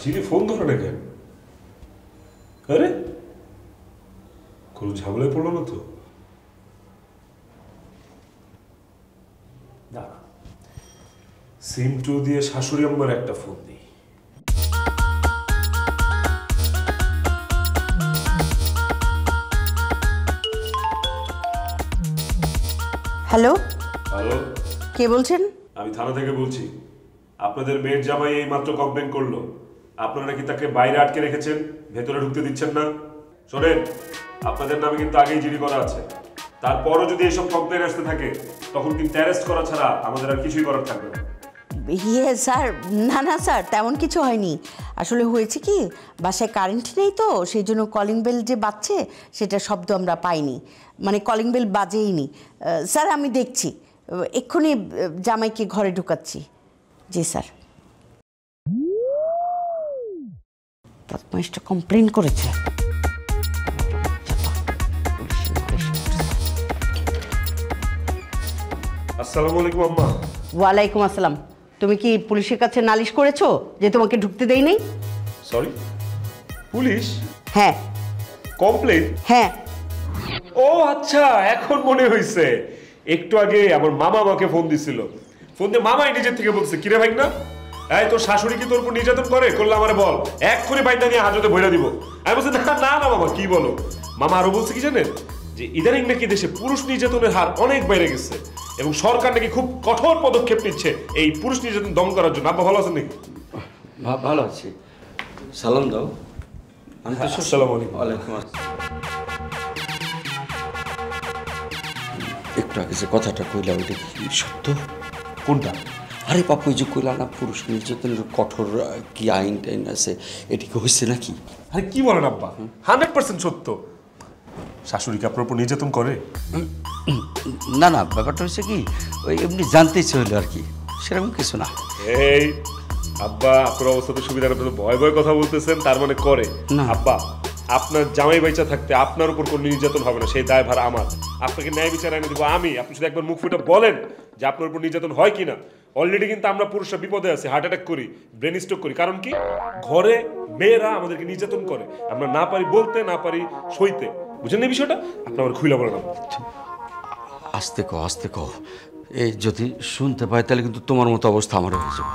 ঝিলি phone ধরে না কেন? আরে কোনো ঝামেলায় পড়লো না তো? না, সিম 2 দিয়ে শাশুড়ি আম্মার একটা ফোন দিই। হ্যালো হ্যালো, কে বলছেন? আমি থানা থেকে বলছি। আপনাদের মেয়ের জামাই এই মাত্র কমপ্লেন করলো আপনারা নাকি তাকে বাইরে আটকে রেখেছেন, ভেতরে ঢুকতে দিচ্ছেন না। শোনেন, আপনাদের নামে কিন্তু আগেই জিডি করা আছে। তারপরও যদি এসব কমপ্লেন আসতে থাকে তখন কিন্তু অ্যারেস্ট করা ছাড়া আমাদের আর কিছুই করার থাকবে না। ইয়ে স্যার, না না স্যার, তেমন কিছু হয়নি। আসলে হয়েছে কি, বাসায় কারেন্ট নেই তো, সেই জন্য কলিং বেল যে বাজছে সেটা শব্দ আমরা পাইনি, মানে কলিং বেল বাজেইনি। স্যার আমি দেখছি, এক্ষুনি জামাইকে ঘরে ঢুকাচ্ছি। জি স্যার। বদমাইশটা কমপ্লেন করেছে। আসসালামু আলাইকুম আম্মা। ওয়ালাইকুম আসসালাম। তুমি কি পুলিশের কাছে নালিশ করেছো যে তোমাকে ঢুকতে দেই নাই? Sorry, police? হ্যাঁ। কমপ্লেন? হ্যাঁ। ও আচ্ছা, এখন মনে হয়েছে। একটু আগে আমার মামা আমাকে ফোন দিছিল। ফোন দিয়ে মামাই নিজের থেকে বলছে, কিরে ভাই না, এই তোর শাশুড়ি কি তোর উপর নির্যাতন করে? করলে আমারে বল, এক্ষুনি বাইন্দা নিয়ে হাজতে ভইরা দিব। আমি বলছি না না না মামা, কি বলো? মামা আরো বলছে কি জানেন, যে ইদানিং নাকি দেশে পুরুষ নির্যাতনের হার অনেক বেড়ে গেছে এবং সরকার নাকি খুব কঠোর পদক্ষেপ নিচ্ছে এই পুরুষ নির্যাতন দমন করার জন্য। আব্বা ভালো আছেন নাকি? ভালো আছি। সালাম দাও। আমি তো আসসালামু আলাইকুম। ওয়ালাইকুম আসসালাম। একটু আগে যে কথাটা কইলা ওইটা কি সত্য? কোনটা? আরে বাপু, ওই যে কইলা না পুরুষ নির্যাতনের কঠোর কি আইন টাইন আছে, এটা কি হয়েছে নাকি? আরে কি বলেন আব্বা, 100% সত্য। শাশুড়ি কি আপনার উপর নির্যাতন করে? না না, ব্যাপারটা হচ্ছে কি, ওই এমনি জানতে ইচ্ছে হইলো আর কি, সেরকম কিছু না। এই আব্বা, আপনার অবস্থা তো সুবিধা, আপনি তো ভয় ভয় কথা বলতেছেন, তার মানে করে না। আব্বা, আপনার জামাই বাইচা থাকতে আপনার উপর কোনো নির্যাতন হবে না, সেই দায়ভার আমার। আপনাকে ন্যায় বিচার এনে দেবো আমি। আপনি শুধু একবার মুখ ফুটে বলেন যে আপনার উপর নির্যাতন হয় কিনা। অলরেডি কিন্তু আমরা পুরুষরা বিপদে আছি, হার্ট অ্যাটাক করি, ব্রেন স্ট্রোক করি। কারণ কি, ঘরে মেয়েরা আমাদেরকে নির্যাতন করে, আমরা না পারি বলতে, না পারি সইতে। বুঝেন এই বিষয়টা? আপনি আমার খুলে বলেন। আস্তে কও, আস্তে কও। এই যদি শুনতে পাই তাহলে কিন্তু তোমার মতো অবস্থা আমার হয়ে যাবে।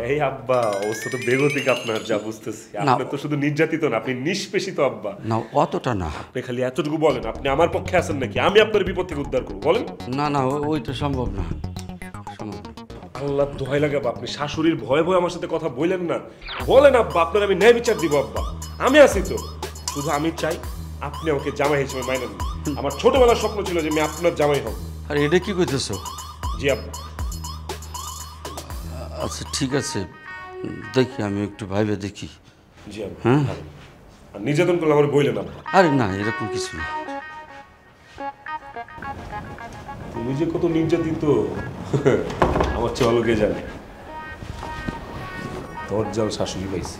এই আব্বা, অবস্থা তো বেগতিক আপনার, যা বুঝতেছি। আপনি তো শুধু নির্যাতিত না, আপনি নিষ্পেষিত আব্বা। না, অতটা না। আপনি খালি এতটুকু বলেন, আপনি আমার পক্ষে আছেন নাকি আমি আপনার বিপদ থেকে উদ্ধার করবো, বলেন। না না, ওইটা সম্ভব না, সম্ভব না। আল্লাহ দোহাই লাগে আব্বা, আপনি শাশুড়ির ভয়ে ভয়ে আমার সাথে কথা বললেন না। বলেন আব্বা, আপনার আমি ন্যায় বিচার দিব আব্বা। আমি আছি তো, শুধু আমি চাই আপনি আমাকে জামাই হিসেবে মাইনে নিন। আমার ছোটবেলার স্বপ্ন ছিল যে আমি আপনার জামাই হব। আর এটা কি কইতেছো? জি আব্বা। আচ্ছা ঠিক আছে, দেখি আমি একটু ভাইবে দেখি। জি আব্বা। হ্যাঁ। আর নির্যাতন করলে আমার বললেন আব্বা। আরে না, এরকম কিছু না। তুমি যে কত নির্যাতিত আমার চেয়ে ভালো কে জানে। দরজাল শাশুড়ি পাইছি।